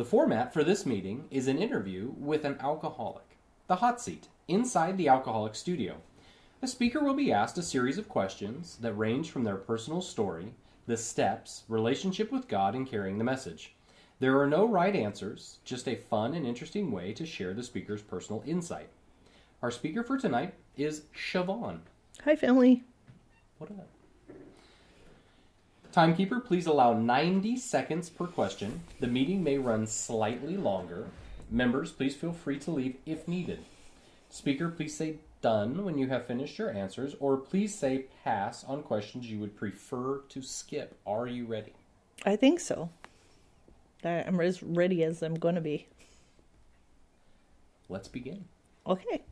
The format for this meeting is an interview with an alcoholic, the hot seat, inside the alcoholic studio. The speaker will be asked a series of questions that range from their personal story, the steps, relationship with God, and carrying the message. There are no right answers, just a fun and interesting way to share the speaker's personal insight. Our speaker for tonight is Siobhan. Hi, family. What up? Timekeeper, please allow 90 seconds per question. The meeting may run slightly longer. Members, please feel free to leave if needed. Speaker, please say done when you have finished your answers, or please say pass on questions you would prefer to skip. Are you ready? I think so. I'm as ready as I'm going to be. Let's begin. Okay.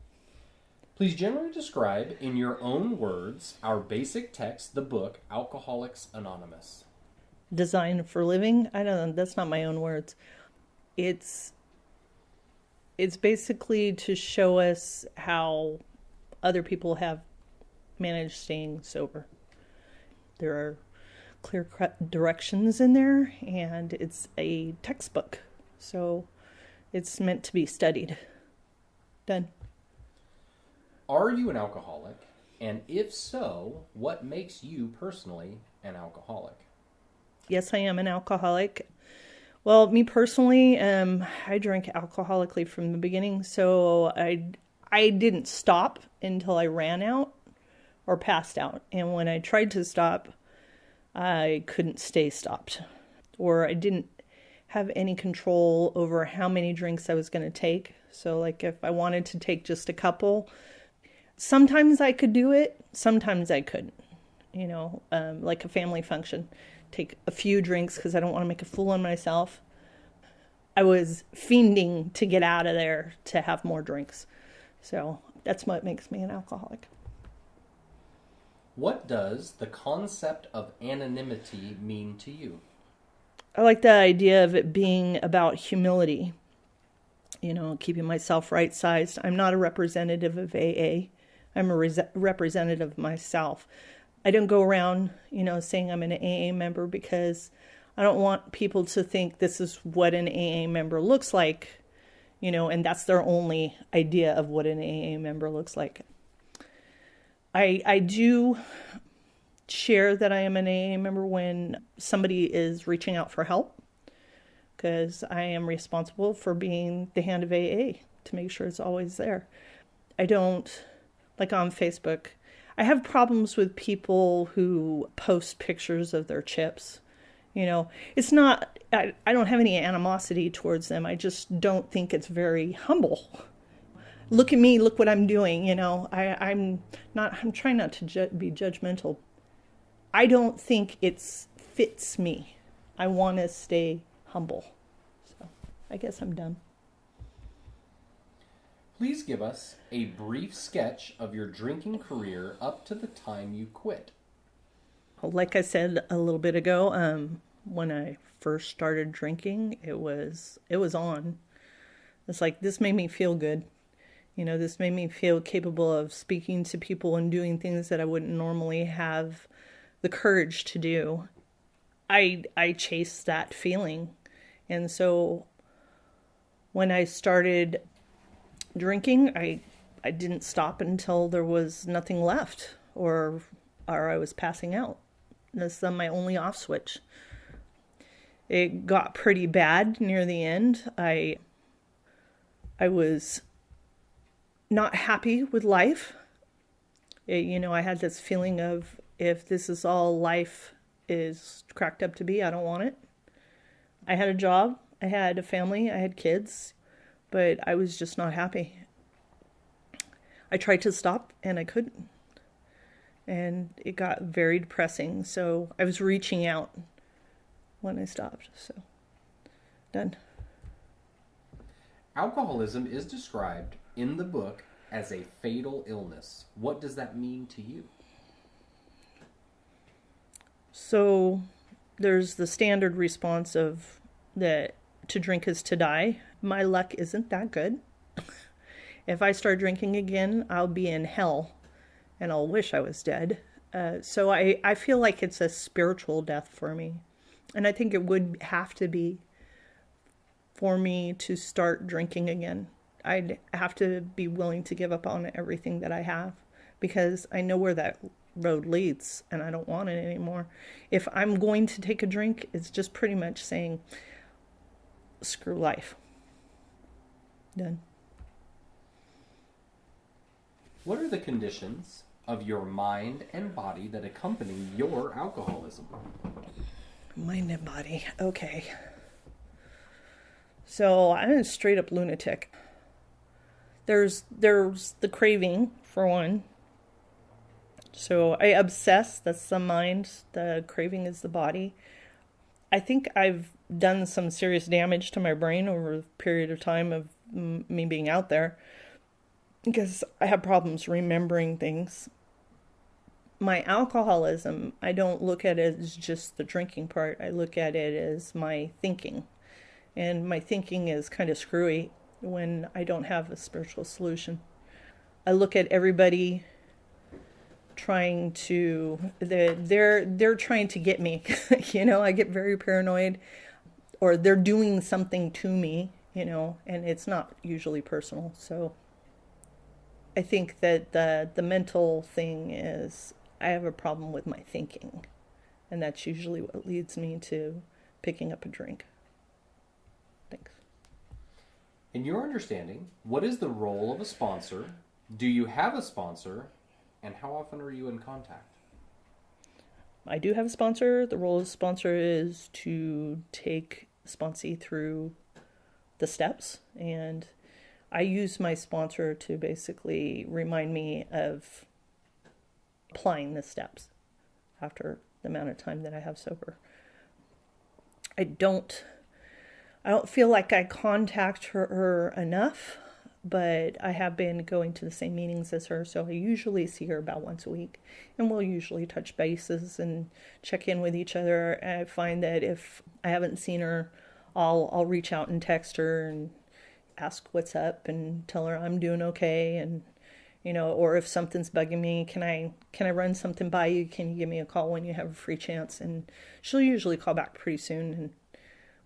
Please generally describe, in your own words, our basic text, the book, Alcoholics Anonymous. Design for living? I don't know. That's not my own words. It's basically to show us how other people have managed staying sober. There are clear directions in there, and it's a textbook. So it's meant to be studied. Done. Are you an alcoholic? And if so, what makes you personally an alcoholic? Yes, I am an alcoholic. Well, me personally, I drank alcoholically from the beginning, so I didn't stop until I ran out or passed out. And when I tried to stop, I couldn't stay stopped, or I didn't have any control over how many drinks I was going to take. So like if I wanted to take just a couple, sometimes I could do it, sometimes I couldn't. Like a family function, take a few drinks because I don't want to make a fool of myself. I was fiending to get out of there to have more drinks. So that's what makes me an alcoholic. What does the concept of anonymity mean to you? I like the idea of it being about humility, keeping myself right-sized. I'm not a representative of AA. I'm a representative of myself. I don't go around, saying I'm an AA member because I don't want people to think this is what an AA member looks like, and that's their only idea of what an AA member looks like. I do share that I am an AA member when somebody is reaching out for help, because I am responsible for being the hand of AA to make sure it's always there. I don't, like on Facebook, I have problems with people who post pictures of their chips. It's not, I don't have any animosity towards them. I just don't think it's very humble. Look at me, look what I'm doing, I'm trying not to be judgmental. I don't think it fits me. I want to stay humble. So I guess I'm done. Please give us a brief sketch of your drinking career up to the time you quit. Like I said a little bit ago, when I first started drinking, it was on. It's like, this made me feel good. This made me feel capable of speaking to people and doing things that I wouldn't normally have the courage to do. I chased that feeling. And so when I started drinking, I didn't stop until there was nothing left, or I was passing out. That's my only off switch. It got pretty bad near the end. I was not happy with life. I had this feeling of, if this is all life is cracked up to be, I don't want it. I had a job, I had a family, I had kids, but I was just not happy. I tried to stop and I couldn't. And it got very depressing. So I was reaching out when I stopped. So, done. Alcoholism is described in the book as a fatal illness. What does that mean to you? So there's the standard response of that to drink is to die. My luck isn't that good. If I start drinking again, I'll be in hell and I'll wish I was dead. So I feel like it's a spiritual death for me. And I think it would have to be for me to start drinking again. I'd have to be willing to give up on everything that I have because I know where that road leads and I don't want it anymore. If I'm going to take a drink, it's just pretty much saying, screw life. Done. What are the conditions of your mind and body that accompany your alcoholism? Mind and body. Okay. So I'm a straight up lunatic. There's the craving, for one. So I obsess, that's the mind. The craving is the body. I think I've done some serious damage to my brain over a period of time of me being out there because I have problems remembering things. My alcoholism, I don't look at it as just the drinking part. I look at it as my thinking. And my thinking is kind of screwy when I don't have a spiritual solution. I look at everybody trying to, they're trying to get me. I get very paranoid, or they're doing something to me, and it's not usually personal. So I think that the mental thing is I have a problem with my thinking, and that's usually what leads me to picking up a drink. Thanks. In your understanding, what is the role of a sponsor? Do you have a sponsor? And how often are you in contact? I do have a sponsor. The role of a sponsor is to take sponsee through the steps. And I use my sponsor to basically remind me of applying the steps after the amount of time that I have sober. I don't feel like I contact her enough, but I have been going to the same meetings as her, so I usually see her about once a week, and we'll usually touch bases and check in with each other. I find that if I haven't seen her, I'll reach out and text her and ask what's up and tell her I'm doing okay, and or if something's bugging me, can I run something by you? Can you give me a call when you have a free chance? And she'll usually call back pretty soon, and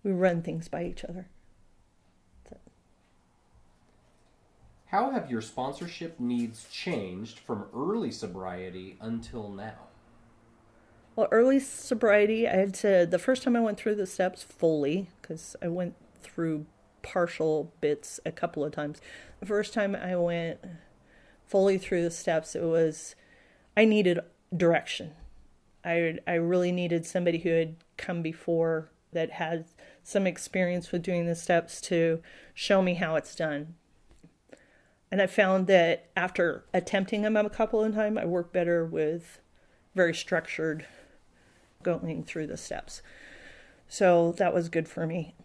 we run things by each other. How have your sponsorship needs changed from early sobriety until now? Well, early sobriety, I had to, the first time I went through the steps fully, because I went through partial bits a couple of times. The first time I went fully through the steps, I needed direction. I really needed somebody who had come before that had some experience with doing the steps to show me how it's done. And I found that after attempting them a couple of times, I work better with very structured going through the steps. So that was good for me.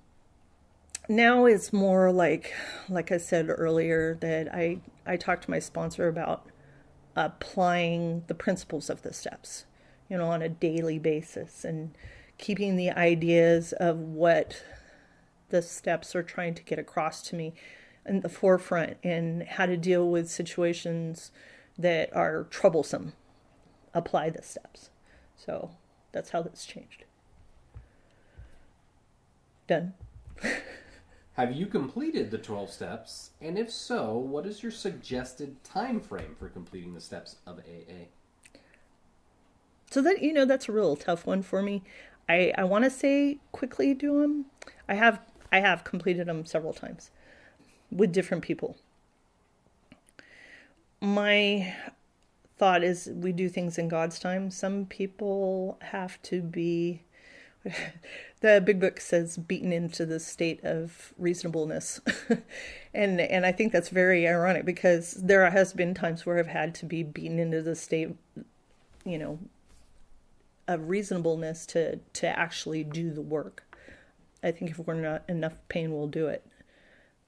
Now it's more like I said earlier, that I talk to my sponsor about applying the principles of the steps, on a daily basis, and keeping the ideas of what the steps are trying to get across to me in the forefront, and how to deal with situations that are troublesome. Apply the steps. So that's how that's changed. Done. Have you completed the 12 steps? And if so, what is your suggested time frame for completing the steps of AA? So that, that's a real tough one for me. I want to say quickly do them. I have completed them several times with different people. My thought is we do things in God's time. Some people have to be, the big book says, beaten into the state of reasonableness. and I think that's very ironic, because there has been times where I've had to be beaten into the state, of reasonableness to actually do the work. I think if we're not enough pain, we'll do it.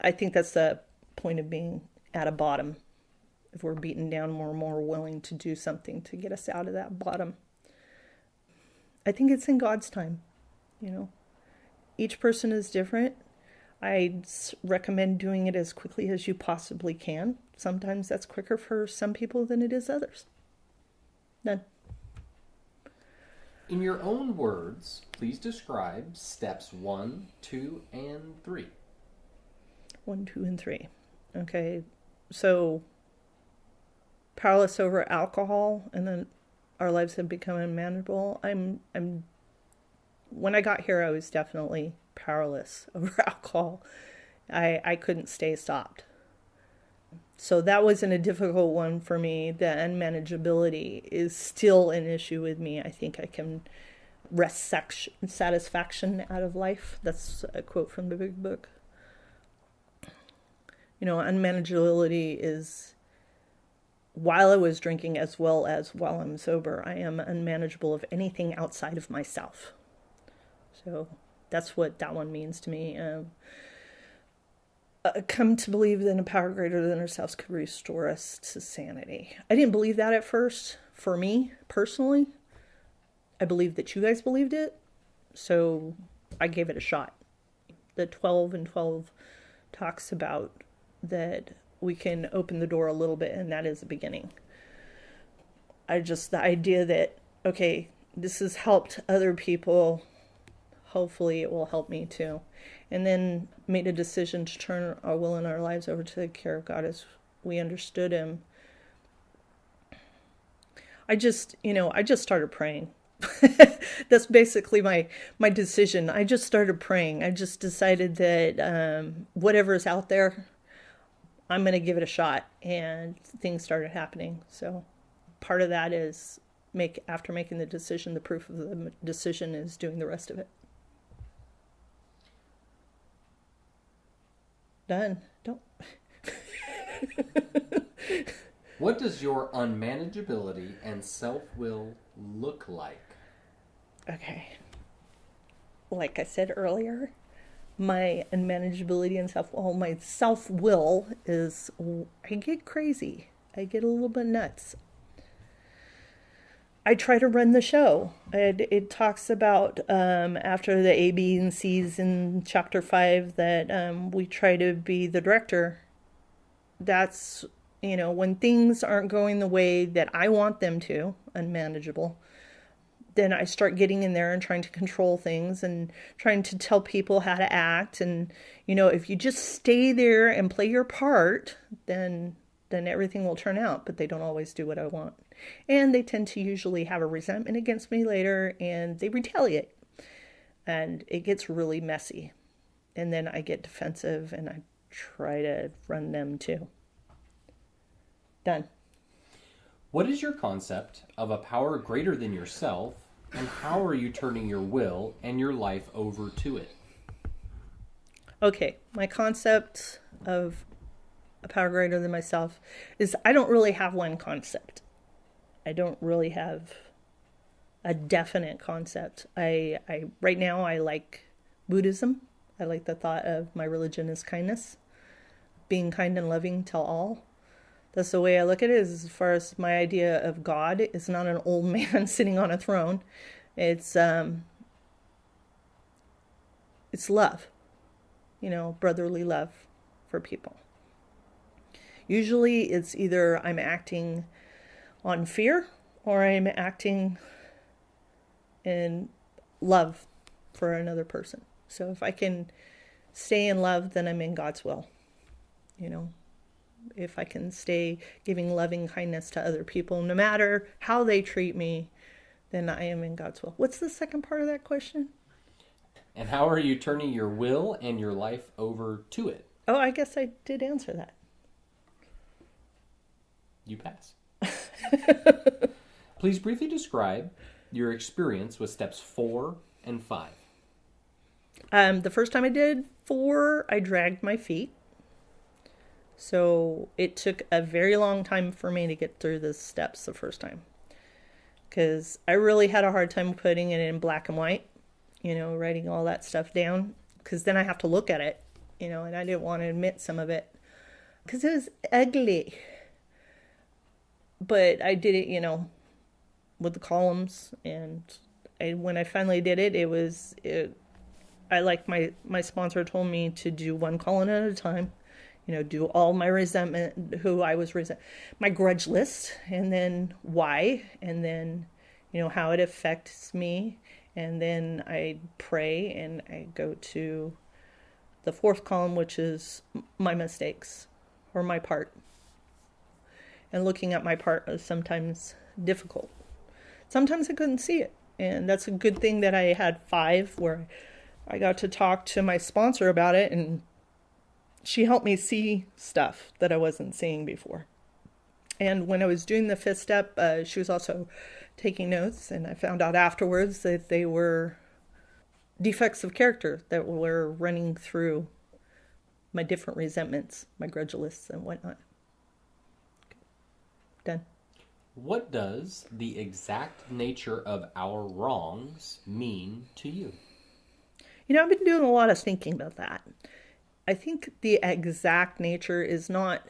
I think that's the point of being at a bottom. If we're beaten down, we're more willing to do something to get us out of that bottom. I think it's in God's time, Each person is different. I recommend doing it as quickly as you possibly can. Sometimes that's quicker for some people than it is others. Done. In your own words, please describe steps 1, 2, and 3. 1, 2, and 3. Okay, so powerless over alcohol, and then our lives have become unmanageable. When I got here, I was definitely powerless over alcohol. I couldn't stay stopped. So that wasn't a difficult one for me. The unmanageability is still an issue with me. I think I can wrest satisfaction out of life. That's a quote from the big book. Unmanageability is while I was drinking as well as while I'm sober. I am unmanageable of anything outside of myself. So that's what that one means to me. Come to believe that a power greater than ourselves could restore us to sanity. I didn't believe that at first. For me, personally, I believed that you guys believed it, so I gave it a shot. The 12 and 12 talks about that we can open the door a little bit, and that is the beginning. The idea that, okay, this has helped other people, hopefully it will help me too. And then made a decision to turn our will and our lives over to the care of God as we understood Him. I just started praying. That's basically my decision. I just started praying. I just decided that whatever's out there, I'm going to give it a shot. And things started happening. So part of that is after making the decision, the proof of the decision is doing the rest of it. Done. Don't. What does your unmanageability and self-will look like? Okay. Like I said earlier, my unmanageability and my self-will is, I get crazy. I get a little bit nuts. I try to run the show. It talks about after the A, B, and C's in chapter 5 that we try to be the director. That's, when things aren't going the way that I want them to, unmanageable, then I start getting in there and trying to control things and trying to tell people how to act. And, if you just stay there and play your part, then everything will turn out. But they don't always do what I want. And they tend to usually have a resentment against me later, and they retaliate. And it gets really messy. And then I get defensive, and I try to run them too. Done. What is your concept of a power greater than yourself, and how are you turning your will and your life over to it? Okay, my concept of a power greater than myself is I don't really have one concept. I don't really have a definite concept. I right now I like Buddhism. I like the thought of my religion is kindness, being kind and loving to all. That's the way I look at it. As far as my idea of God, it's not an old man sitting on a throne. It's love, brotherly love for people. Usually it's either I'm acting on fear or I'm acting in love for another person. So if I can stay in love, then I'm in God's will. If I can stay giving loving kindness to other people, no matter how they treat me, then I am in God's will. What's the second part of that question? And how are you turning your will and your life over to it? Oh, I guess I did answer that. You pass. Please briefly describe your experience with steps 4 and 5. The first time I did 4, I dragged my feet. So it took a very long time for me to get through the steps the first time. Because I really had a hard time putting it in black and white, writing all that stuff down. Because then I have to look at it, and I didn't want to admit some of it. Because it was ugly. But I did it, with the columns. And when I finally did it, I like my sponsor told me to do one column at a time. Do all my resentment, who I was my grudge list, and then why, and then, how it affects me. And then I pray and I go to the fourth column, which is my mistakes or my part. And looking at my part is sometimes difficult. Sometimes I couldn't see it. And that's a good thing that I had 5 where I got to talk to my sponsor about it, and she helped me see stuff that I wasn't seeing before. And when I was doing the 5th step, she was also taking notes, and I found out afterwards that they were defects of character that were running through my different resentments, my grudge lists and whatnot. Done. What does the exact nature of our wrongs mean to you? You know, I've been doing a lot of thinking about that. I think the exact nature is not...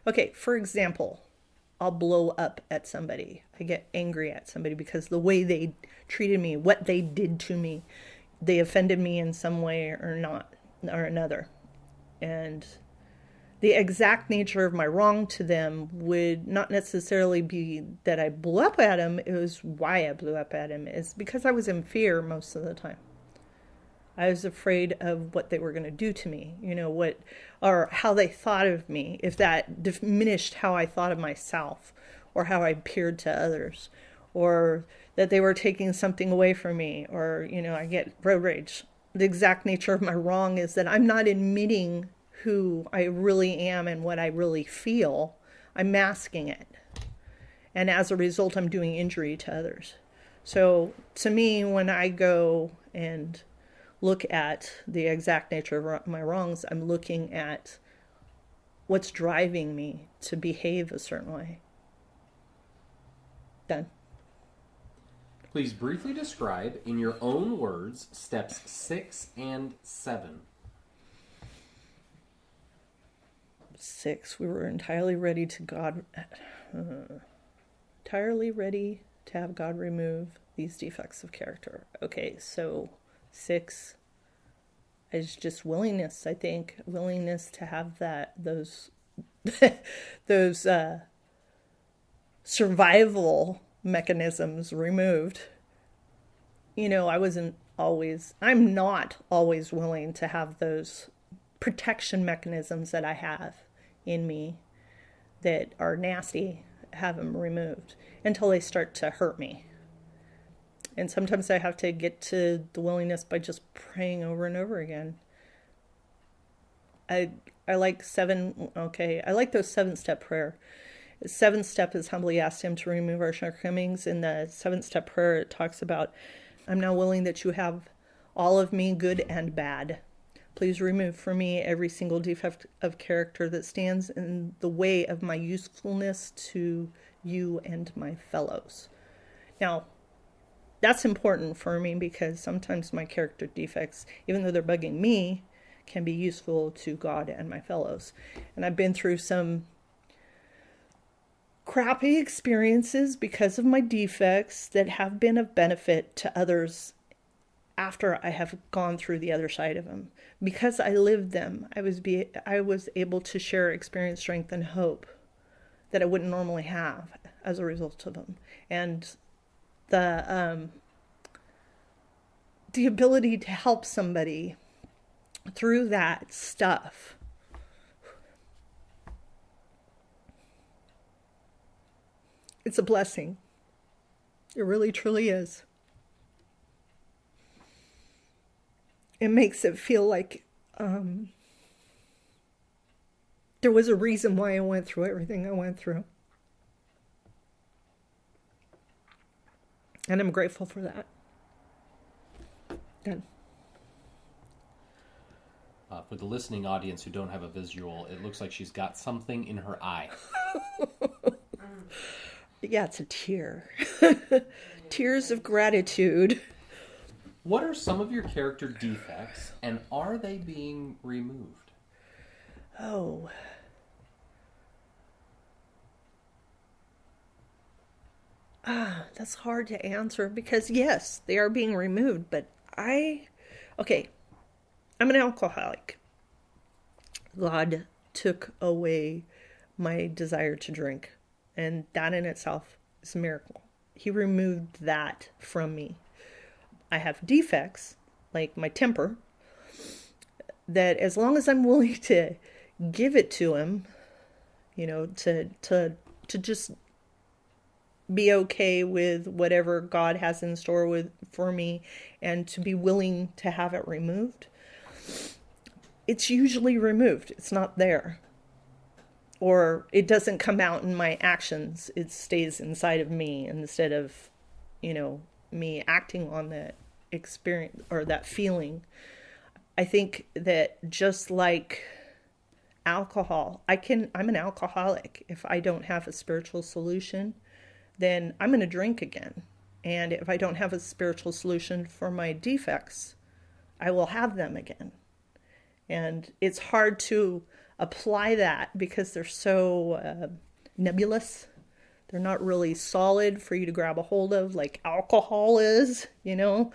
Okay, for example, I'll blow up at somebody. I get angry at somebody because the way they treated me, what they did to me, they offended me in some way or not, or another. And the exact nature of my wrong to them would not necessarily be that I blew up at him. It was why I blew up at him. It's because I was in fear most of the time. I was afraid of what they were going to do to me, you know, what, or how they thought of me, if that diminished how I thought of myself or how I appeared to others, or that they were taking something away from me, or, you know, I get road rage. The exact nature of my wrong is that I'm not admitting who I really am and what I really feel. I'm masking it. And as a result, I'm doing injury to others. So to me, when I go and look at the exact nature of my wrongs, I'm looking at what's driving me to behave a certain way. Done. Please briefly describe, in your own words, steps 6 and 7. 6, we were entirely ready to have God remove these defects of character. Okay, so 6 is just willingness, I think. Willingness to have those survival mechanisms removed. You know, I'm not always willing to have those protection mechanisms that I have in me that are nasty, have them removed until they start to hurt me. And sometimes I have to get to the willingness by just praying over and over again. I like 7, okay, I like those 7-step prayer. The 7th step is humbly ask him to remove our shortcomings. In the 7th step prayer, it talks about, I'm now willing that you have all of me, good and bad. Please remove from me every single defect of character that stands in the way of my usefulness to you and my fellows. Now, that's important for me because sometimes my character defects, even though they're bugging me, can be useful to God and my fellows. And I've been through some crappy experiences because of my defects that have been of benefit to others after I have gone through the other side of them. Because I lived them, I was able to share experience, strength, and hope that I wouldn't normally have as a result of them. And the ability to help somebody through that stuff. It's a blessing. It really, truly is. It makes it feel like there was a reason why I went through everything I went through. And I'm grateful for that. Done. For the listening audience who don't have a visual, it looks like she's got something in her eye. Yeah, it's a tear. Tears of gratitude. What are some of your character defects, and are they being removed? Oh. That's hard to answer because, yes, they are being removed, but okay, I'm an alcoholic. God took away my desire to drink, and that in itself is a miracle. He removed that from me. I have defects, like my temper, that as long as I'm willing to give it to him, to just be okay with whatever God has in store for me, and to be willing to have it removed, it's usually removed. It's not there. Or it doesn't come out in my actions. It stays inside of me instead of, me acting on that experience or that feeling. I think that just like alcohol, I'm an alcoholic. If I don't have a spiritual solution, then I'm going to drink again. And if I don't have a spiritual solution for my defects, I will have them again. And it's hard to apply that because they're so nebulous. They're not really solid for you to grab a hold of like alcohol is, And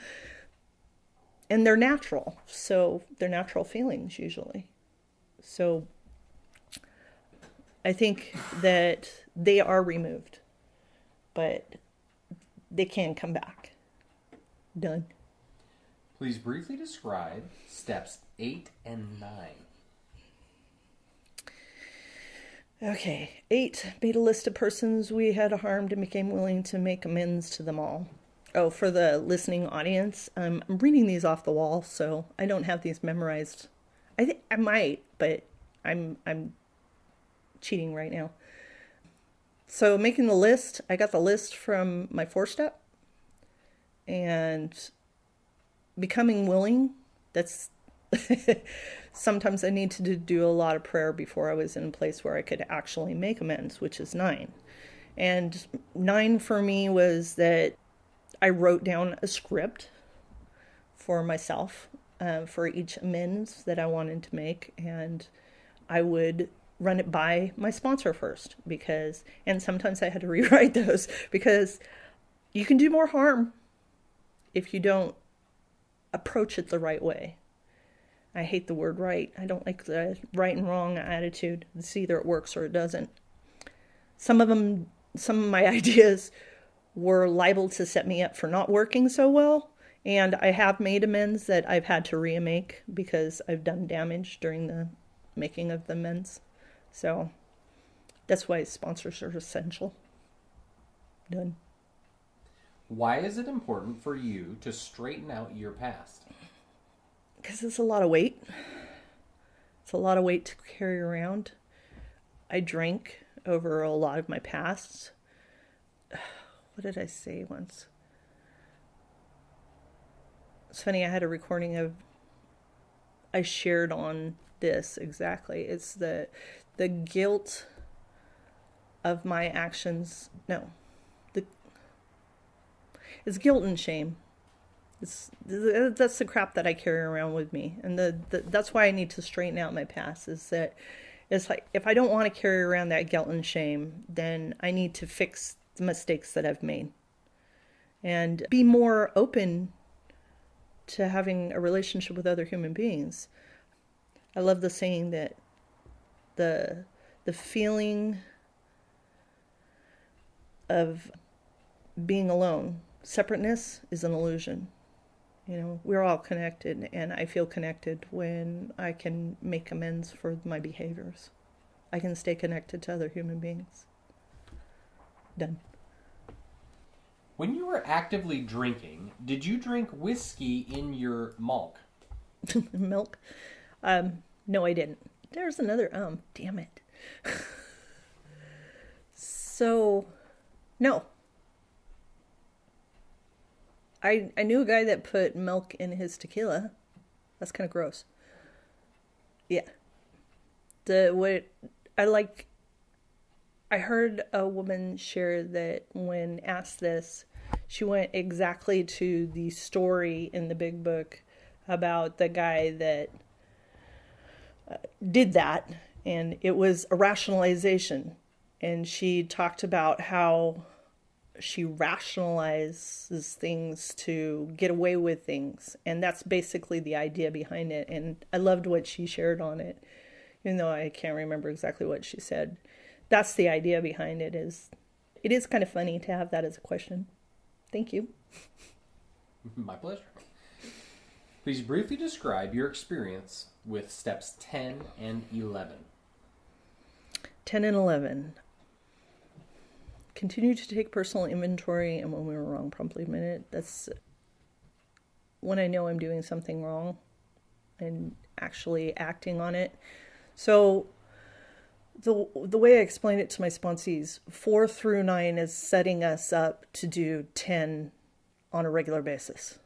they're natural. So they're natural feelings usually. So I think that they are removed, but they can come back. Done. Please briefly describe steps 8 and 9. Okay, 8, made a list of persons we had harmed and became willing to make amends to them all. Oh, for the listening audience, I'm reading these off the wall, so I don't have these memorized. I think I might, but I'm cheating right now. So making the list, I got the list from my 4-step, and becoming willing, that's sometimes I need to do a lot of prayer before I was in a place where I could actually make amends, which is 9. And 9 for me was that I wrote down a script for myself for each amends that I wanted to make, and I would run it by my sponsor first, and sometimes I had to rewrite those because you can do more harm if you don't approach it the right way. I hate the word right. I don't like the right and wrong attitude. It's either it works or it doesn't. Some of my ideas were liable to set me up for not working so well, and I have made amends that I've had to remake because I've done damage during the making of the amends. So that's why sponsors are essential. Done. Why is it important for you to straighten out your past? Because it's a lot of weight. It's a lot of weight to carry around. I drank over a lot of my pasts. What did I say once? It's funny, I had a recording I shared on this exactly. It's the guilt of my actions. No. It's guilt and shame. That's the crap that I carry around with me. And that's why I need to straighten out my past, is that it's like, if I don't want to carry around that guilt and shame, then I need to fix the mistakes that I've made and be more open to having a relationship with other human beings. I love the saying that the feeling of being alone, separateness, is an illusion. We're all connected, and I feel connected when I can make amends for my behaviors. I can stay connected to other human beings. Done. When you were actively drinking, did you drink whiskey in your milk? Milk? No, I didn't. There's another damn it. So, no. I knew a guy that put milk in his tequila. That's kind of gross. Yeah. I heard a woman share that when asked this, she went exactly to the story in the big book about the guy that did that, and it was a rationalization. And she talked about how she rationalizes things to get away with things, and that's basically the idea behind it. And I loved what she shared on it, even though I can't remember exactly what she said. That's the idea behind it. It is kind of funny to have that as a question. Thank you. My pleasure. Please briefly describe your experience with steps 10 and 11. 10 and 11. Continue to take personal inventory, and when we were wrong, promptly admit it. That's when I know I'm doing something wrong and actually acting on it. So the way I explain it to my sponsees, 4 through 9 is setting us up to do 10 on a regular basis,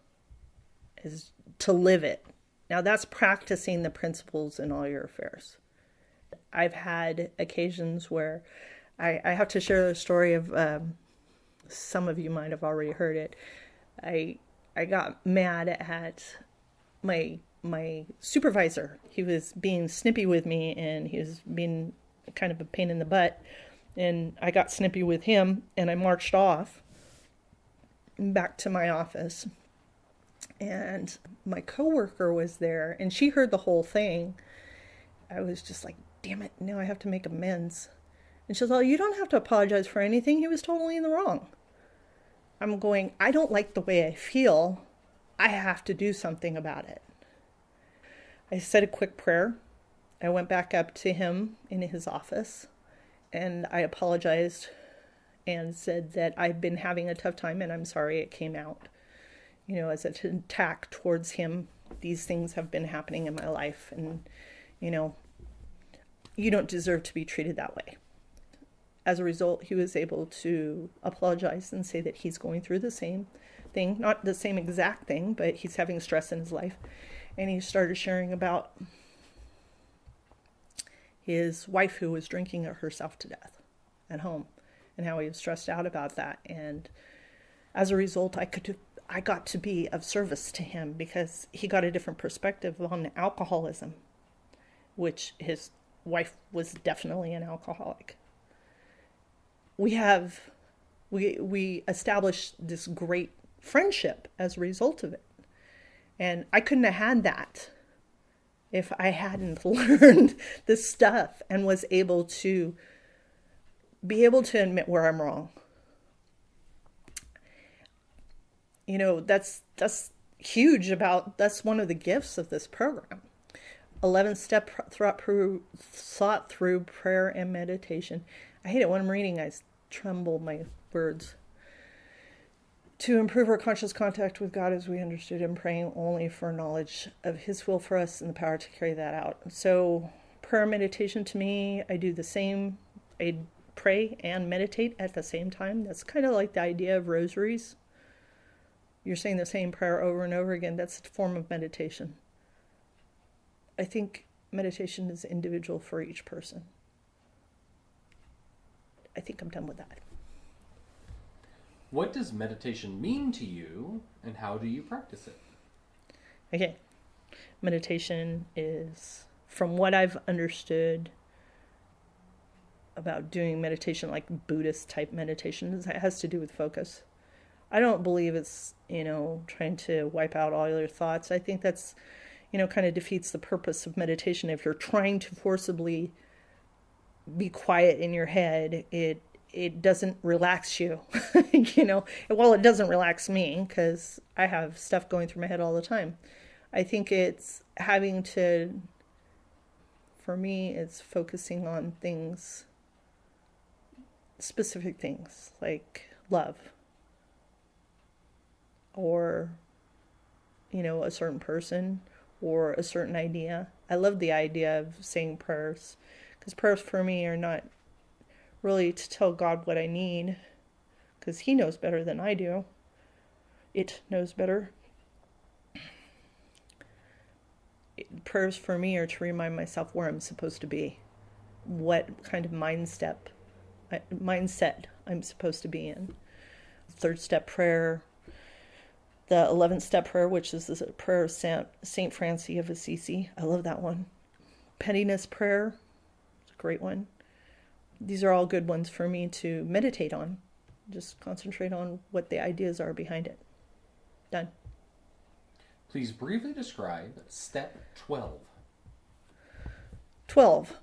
is to live it. Now that's practicing the principles in all your affairs. I've had occasions where I have to share the story of, some of you might have already heard it. I got mad at my supervisor. He was being snippy with me, and he was being kind of a pain in the butt. And I got snippy with him, and I marched off back to my office. And my coworker was there, and she heard the whole thing. I was just like, damn it, now I have to make amends. And she says, oh, you don't have to apologize for anything. He was totally in the wrong. I'm going, I don't like the way I feel. I have to do something about it. I said a quick prayer. I went back up to him in his office, and I apologized and said that I've been having a tough time, and I'm sorry it came out. You know, as an attack towards him. These things have been happening in my life, and, you know, you don't deserve to be treated that way. As a result, he was able to apologize and say that he's going through the same thing, not the same exact thing, but he's having stress in his life. And he started sharing about his wife who was drinking herself to death at home, and how he was stressed out about that. And as a result, I got to be of service to him, because he got a different perspective on alcoholism, which his wife was definitely an alcoholic. We established this great friendship as a result of it. And I couldn't have had that if I hadn't learned this stuff and was able to admit where I'm wrong. You know, that's huge. That's one of the gifts of this program. 11-step thought through prayer and meditation. I hate it when I'm reading. I tremble my words. To improve our conscious contact with God as we understood Him, praying only for knowledge of His will for us and the power to carry that out. So prayer and meditation, to me, I do the same. I pray and meditate at the same time. That's kind of like the idea of rosaries. You're saying the same prayer over and over again. That's a form of meditation. I think meditation is individual for each person. I think I'm done with that. What does meditation mean to you, and how do you practice it? Okay. Meditation is, from what I've understood about doing meditation, like Buddhist type meditation, it has to do with focus. I don't believe it's, trying to wipe out all your thoughts. I think that's, kind of defeats the purpose of meditation. If you're trying to forcibly be quiet in your head, it doesn't relax you, Well, it doesn't relax me, because I have stuff going through my head all the time. I think it's for me, it's focusing on things, specific things, like love, or, a certain person, or a certain idea. I love the idea of saying prayers, because prayers for me are not really to tell God what I need, because He knows better than I do. It knows better. Prayers for me are to remind myself where I'm supposed to be, what kind of mindset I'm supposed to be in. Third step prayer, the 11th step prayer, which is the prayer of Saint Francis of Assisi. I love that one. Pettiness prayer, it's a great one. These are all good ones for me to meditate on. Just concentrate on what the ideas are behind it. Done. Please briefly describe step 12. 12.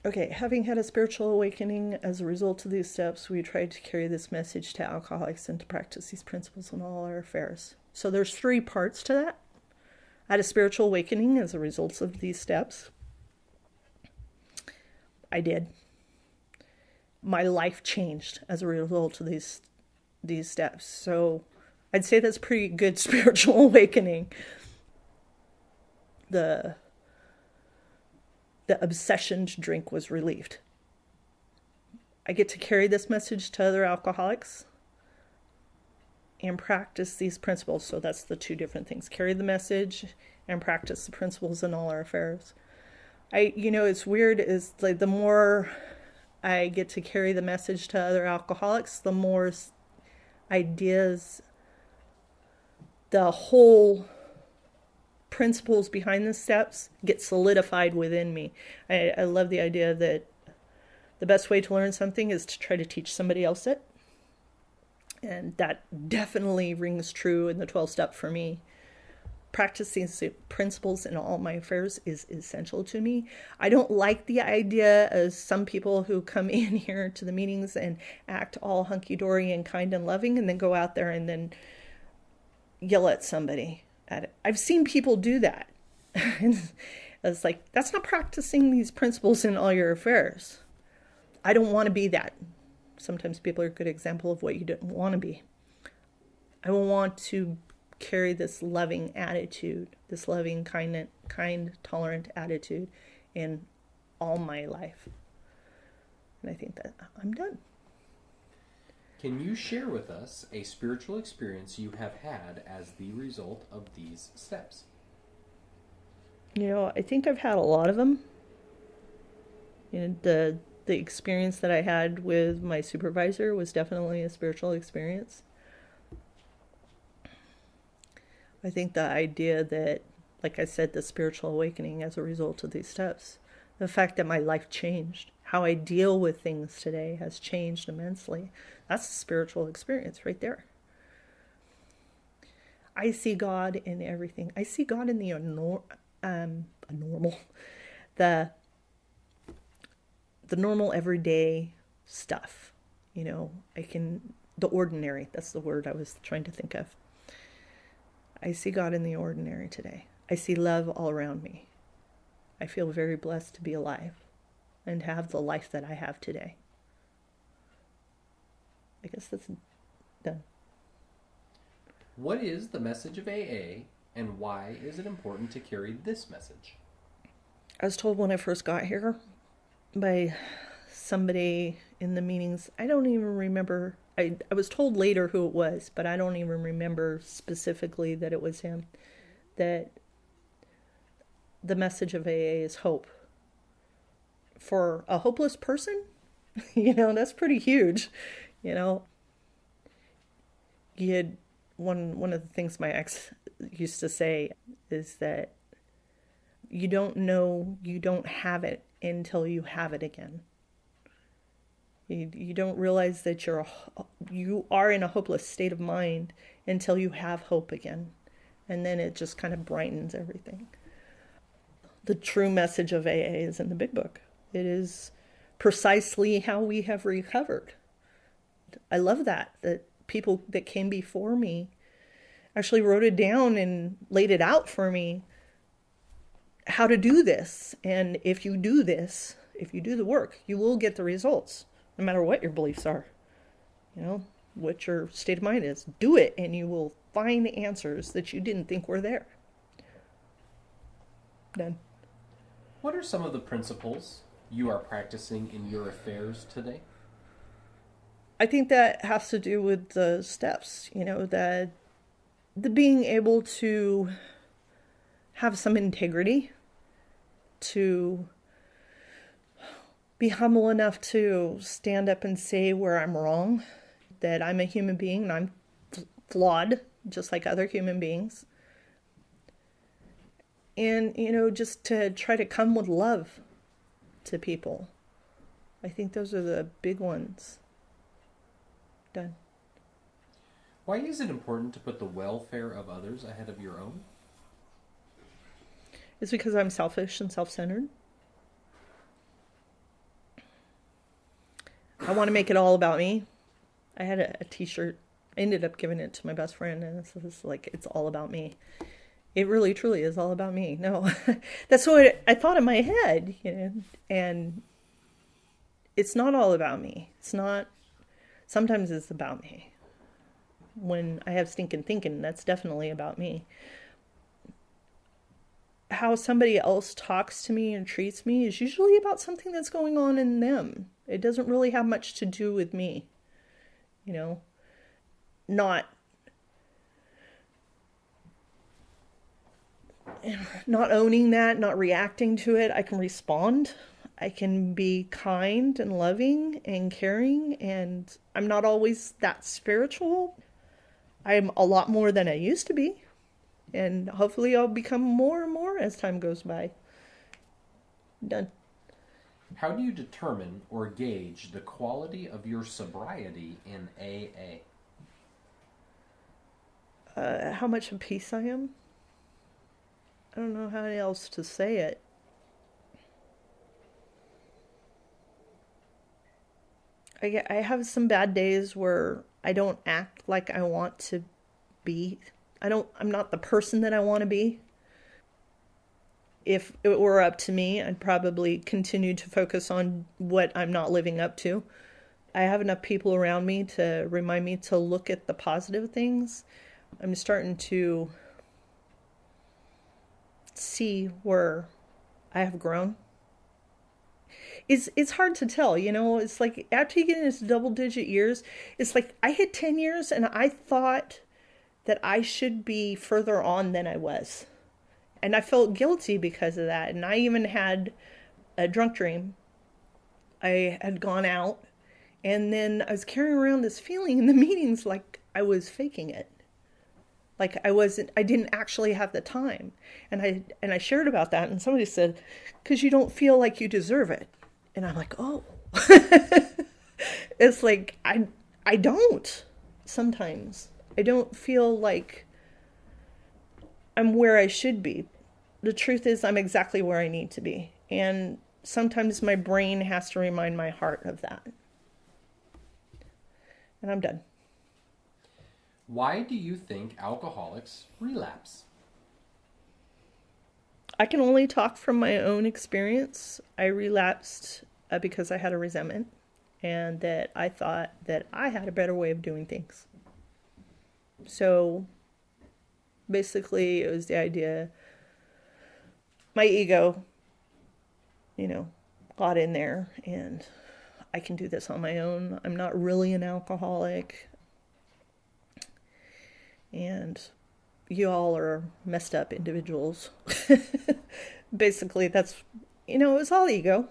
Okay, having had a spiritual awakening as a result of these steps, we tried to carry this message to alcoholics and to practice these principles in all our affairs. So there's 3 parts to that. had a spiritual awakening as a result of these steps. I did. My life changed as a result of these steps. So I'd say that's pretty good spiritual awakening. The obsession to drink was relieved. I get to carry this message to other alcoholics and practice these principles. So that's the two different things. Carry the message and practice the principles in all our affairs. It's weird, is like the more I get to carry the message to other alcoholics, the more ideas, the whole principles behind the steps get solidified within me. I love the idea that the best way to learn something is to try to teach somebody else it. And that definitely rings true in the 12-step for me. Practicing principles in all my affairs is essential to me. I don't like the idea of some people who come in here to the meetings and act all hunky-dory and kind and loving and then go out there and then yell at somebody. I've seen people do that. It's like, that's not practicing these principles in all your affairs. I don't want to be that. Sometimes people are a good example of what you don't want to be. I want to carry this loving attitude, this loving, kind, tolerant attitude in all my life. And I think that I'm done. Can you share with us a spiritual experience you have had as the result of these steps? I think I've had a lot of them. The experience that I had with my supervisor was definitely a spiritual experience. I think the idea that, like I said, the spiritual awakening as a result of these steps, the fact that my life changed, how I deal with things today has changed immensely. That's a spiritual experience right there. I see God in everything. I see God in the normal everyday stuff. The ordinary, that's the word I was trying to think of. I see God in the ordinary today. I see love all around me. I feel very blessed to be alive and have the life that I have today. I guess that's done. What is the message of AA, and why is it important to carry this message? I was told when I first got here by somebody in the meetings, I don't even remember. I was told later who it was, but I don't even remember specifically that it was him, that the message of AA is hope. For a hopeless person, that's pretty huge. One of the things my ex used to say is that you don't know you don't have it until you have it again. You don't realize that you are in a hopeless state of mind until you have hope again. And then it just kind of brightens everything. The true message of AA is in the big book. It is precisely how we have recovered. I love that people that came before me actually wrote it down and laid it out for me, how to do this. And if you do this, if you do the work, you will get the results, no matter what your beliefs are, what your state of mind is. Do it, and you will find answers that you didn't think were there. Done. What are some of the principles you are practicing in your affairs today? I think that has to do with the steps, that the being able to have some integrity, to be humble enough to stand up and say where I'm wrong, that I'm a human being and I'm flawed, just like other human beings. And, just to try to come with love to people. I think those are the big ones. Done. Why is it important to put the welfare of others ahead of your own? It's because I'm selfish and self-centered. I want to make it all about me. I had a t-shirt. I ended up giving it to my best friend, and it's like, it's all about me. It really truly is all about me. No, that's what I thought in my head, and it's not all about me. It's not, sometimes it's about me. When I have stinking thinking, that's definitely about me. How somebody else talks to me and treats me is usually about something that's going on in them. It doesn't really have much to do with me, you know, not not owning that, not reacting to it. I can respond. I can be kind and loving and caring, and I'm not always that spiritual. I'm a lot more than I used to be, and hopefully I'll become more and more as time goes by. Done. How do you determine or gauge the quality of your sobriety in AA? How much of peace I am? I don't know how else to say it. I have some bad days where I don't act like I want to be. I'm not the person that I want to be. If it were up to me, I'd probably continue to focus on what I'm not living up to. I have enough people around me to remind me to look at the positive things. I'm starting to see where I have grown. It's hard to tell, it's like after you get into double digit years, it's like I hit 10 years and I thought that I should be further on than I was. And I felt guilty because of that. And I even had a drunk dream. I had gone out and then I was carrying around this feeling in the meetings like I was faking it. Like I didn't actually have the time. And I shared about that and somebody said, because you don't feel like you deserve it. And I'm like, oh, it's like, I don't sometimes. I don't feel like I'm where I should be. The truth is I'm exactly where I need to be. And sometimes my brain has to remind my heart of that. And I'm done. Why do you think alcoholics relapse? I can only talk from my own experience. I relapsed because I had a resentment and that I thought that I had a better way of doing things. So basically it was the idea, my ego, got in there and I can do this on my own. I'm not really an alcoholic. And you all are messed up individuals. Basically, that's, it was all ego.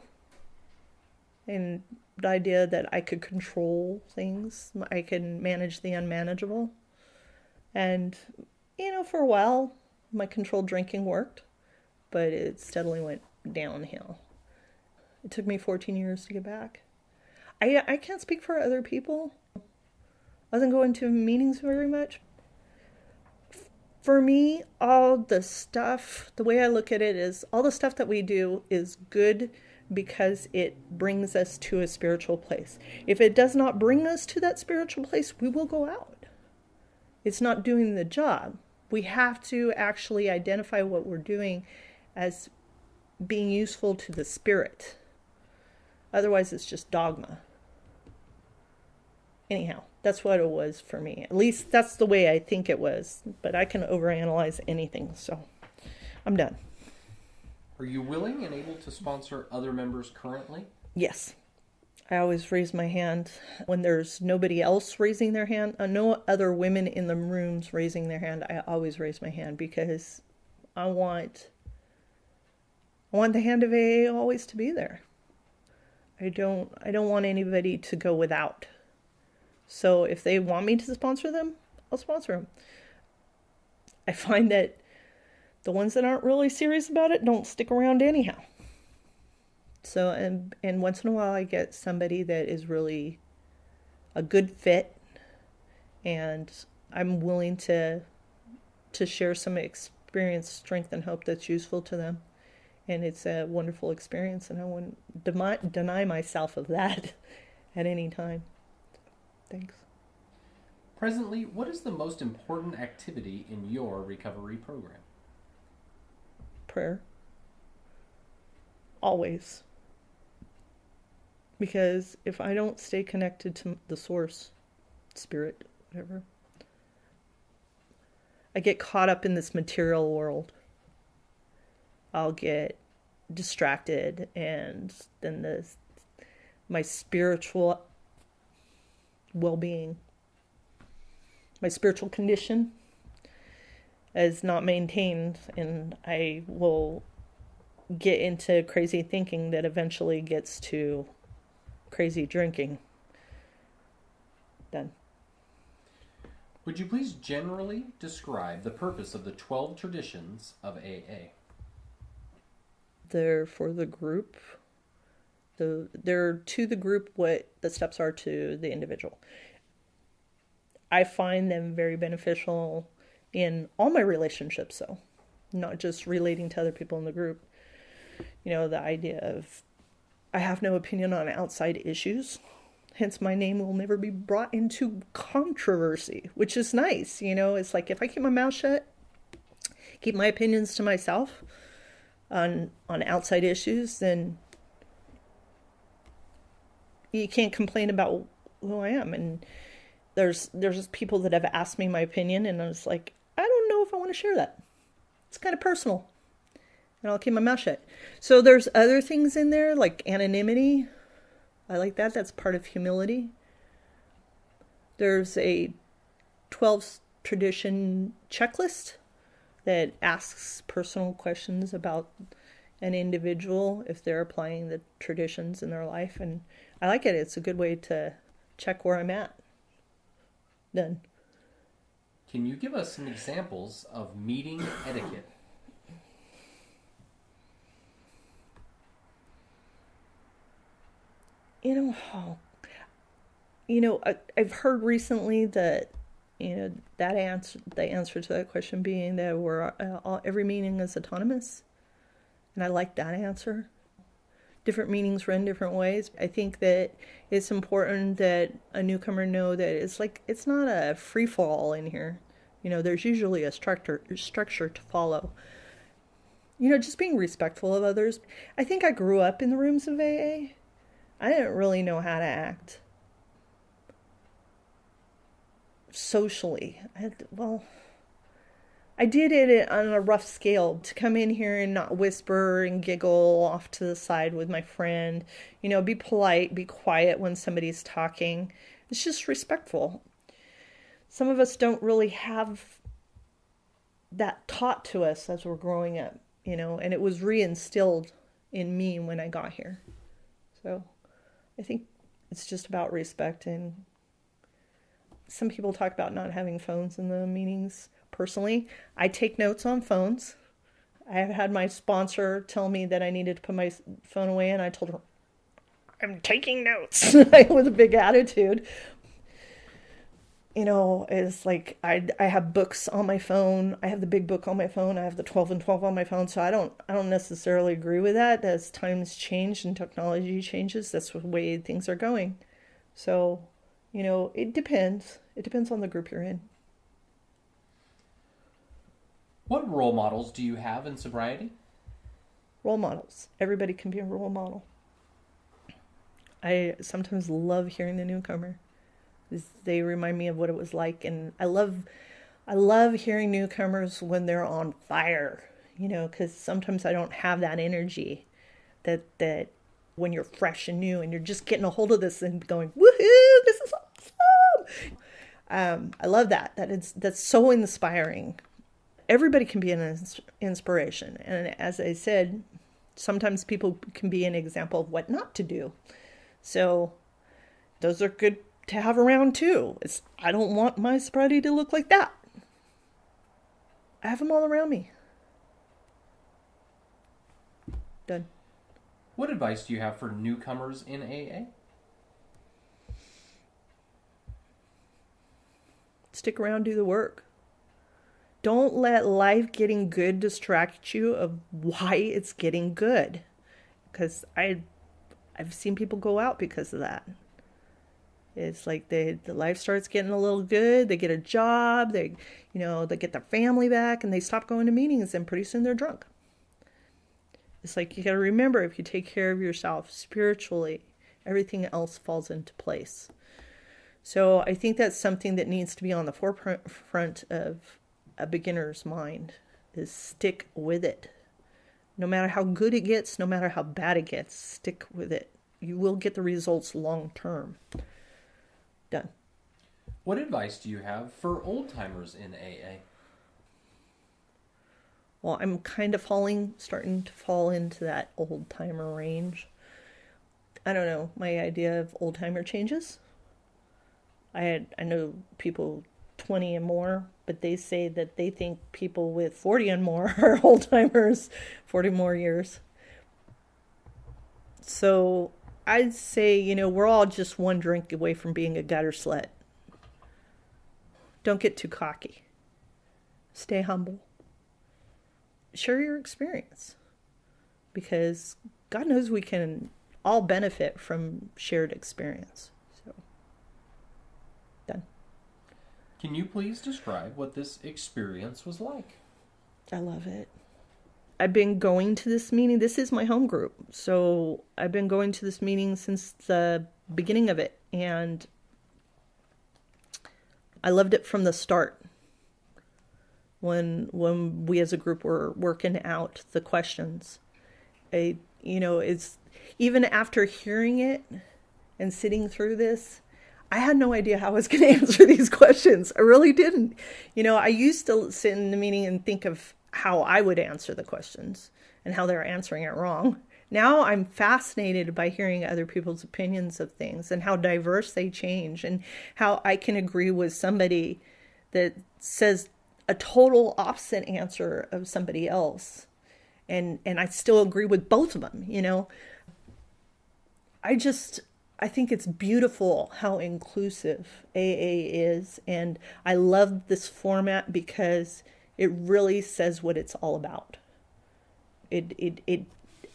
And the idea that I could control things, I can manage the unmanageable. And, for a while, my controlled drinking worked, but it steadily went downhill. It took me 14 years to get back. I can't speak for other people. I wasn't going to meetings very much. For me, all the stuff, the way I look at it is all the stuff that we do is good because it brings us to a spiritual place. If it does not bring us to that spiritual place, we will go out. It's not doing the job. We have to actually identify what we're doing as being useful to the spirit. Otherwise, it's just dogma. Anyhow, that's what it was for me. At least that's the way I think it was. But I can overanalyze anything, so I'm done. Are you willing and able to sponsor other members currently? Yes. I always raise my hand when there's nobody else raising their hand. No other women in the rooms raising their hand. I always raise my hand because I want the hand of AA always to be there. I don't want anybody to go without. So if they want me to sponsor them, I'll sponsor them. I find that the ones that aren't really serious about it don't stick around anyhow. So, and once in a while I get somebody that is really a good fit and I'm willing to share some experience, strength, and hope that's useful to them. And it's a wonderful experience and I wouldn't deny myself of that at any time. Thanks. Presently, what is the most important activity in your recovery program? prayer. Always. Because if I don't stay connected to the source, spirit, whatever, I get caught up in this material world. I'll get distracted, and then my spiritual well-being, my spiritual condition is not maintained, and I will get into crazy thinking that eventually gets to crazy drinking. Done. Would you please generally describe the purpose of the 12 traditions of AA? They're for the group. They're to the group what the steps are to the individual. I find them very beneficial in all my relationships, though, not just relating to other people in the group. You know, the idea of I have no opinion on outside issues, hence my name will never be brought into controversy, which is nice. You know, it's like if I keep my mouth shut, keep my opinions to myself on outside issues, then you can't complain about who I am. And there's people that have asked me my opinion, and I was like, I don't know if I want to share that. It's kind of personal. And I'll keep my mouth shut. So there's other things in there, like anonymity. I like that. That's part of humility. There's a 12 tradition checklist that asks personal questions about an individual if they're applying the traditions in their life. And I like it. It's a good way to check where I'm at. Done. Can you give us some examples of meeting etiquette? I've heard recently that, the answer to that question being that every meaning is autonomous. And I like that answer. Different meanings run different ways. I think that it's important that a newcomer know that it's not a free fall in here. There's usually a structure to follow. Just being respectful of others. I think I grew up in the rooms of AA. I didn't really know how to act socially. I did it on a rough scale, to come in here and not whisper and giggle off to the side with my friend. Be polite, be quiet when somebody's talking. It's just respectful. Some of us don't really have that taught to us as we're growing up, and it was reinstilled in me when I got here. So I think it's just about respect. And some people talk about not having phones in the meetings. Personally, I take notes on phones. I have had my sponsor tell me that I needed to put my phone away, and I told her, I'm taking notes with a big attitude. It's like I have books on my phone. I have the big book on my phone. I have the 12 and 12 on my phone. So I don't necessarily agree with that. As times change and technology changes, that's the way things are going. So, it depends. It depends on the group you're in. What role models do you have in sobriety? Role models. Everybody can be a role model. I sometimes love hearing the newcomer. They remind me of what it was like, and I love hearing newcomers when they're on fire, because sometimes I don't have that energy that when you're fresh and new and you're just getting a hold of this and going, woohoo, this is awesome. I love that. That's so inspiring. Everybody can be an inspiration, and as I said, sometimes people can be an example of what not to do. So those are good to have around too. I don't want my sobriety to look like that. I have them all around me. Done. What advice do you have for newcomers in AA? Stick around, do the work. Don't let life getting good distract you of why it's getting good. Because I've seen people go out because of that. It's like the life starts getting a little good. They get a job. They get their family back, and they stop going to meetings, and pretty soon they're drunk. It's like you got to remember, if you take care of yourself spiritually, everything else falls into place. So I think that's something that needs to be on the forefront of a beginner's mind, is stick with it. No matter how good it gets, no matter how bad it gets, stick with it. You will get the results long term. Done. What advice do you have for old-timers in AA? Well, I'm kind of starting to fall into that old-timer range. I don't know. My idea of old-timer changes. I know people 20 and more, but they say that they think people with 40 and more are old-timers, 40 more years. So I'd say, we're all just one drink away from being a gutter slut. Don't get too cocky. Stay humble. Share your experience. Because God knows we can all benefit from shared experience. So, done. Can you please describe what this experience was like? I love it. I've been going to this meeting. This is my home group. So I've been going to this meeting since the beginning of it. And I loved it from the start. When we as a group were working out the questions. It's even after hearing it and sitting through this, I had no idea how I was going to answer these questions. I really didn't. I used to sit in the meeting and think of how I would answer the questions and how they're answering it wrong. Now I'm fascinated by hearing other people's opinions of things and how diverse they change, and how I can agree with somebody that says a total opposite answer of somebody else. And I still agree with both of them, I think it's beautiful how inclusive AA is. And I love this format because it really says what it's all about. It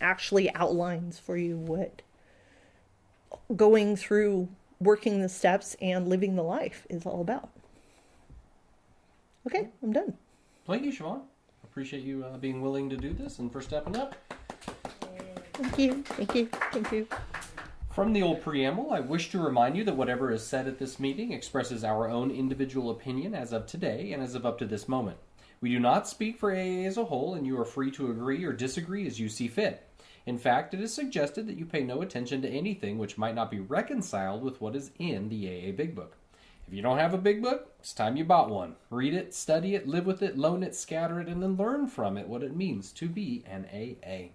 actually outlines for you what going through, working the steps and living the life is all about. Okay, I'm done. Thank you, Siobhan. Appreciate you being willing to do this and for stepping up. Thank you. Thank you. Thank you. From the old preamble, I wish to remind you that whatever is said at this meeting expresses our own individual opinion as of today and as of up to this moment. We do not speak for AA as a whole, and you are free to agree or disagree as you see fit. In fact, it is suggested that you pay no attention to anything which might not be reconciled with what is in the AA Big Book. If you don't have a big book, it's time you bought one. Read it, study it, live with it, loan it, scatter it, and then learn from it what it means to be an AA.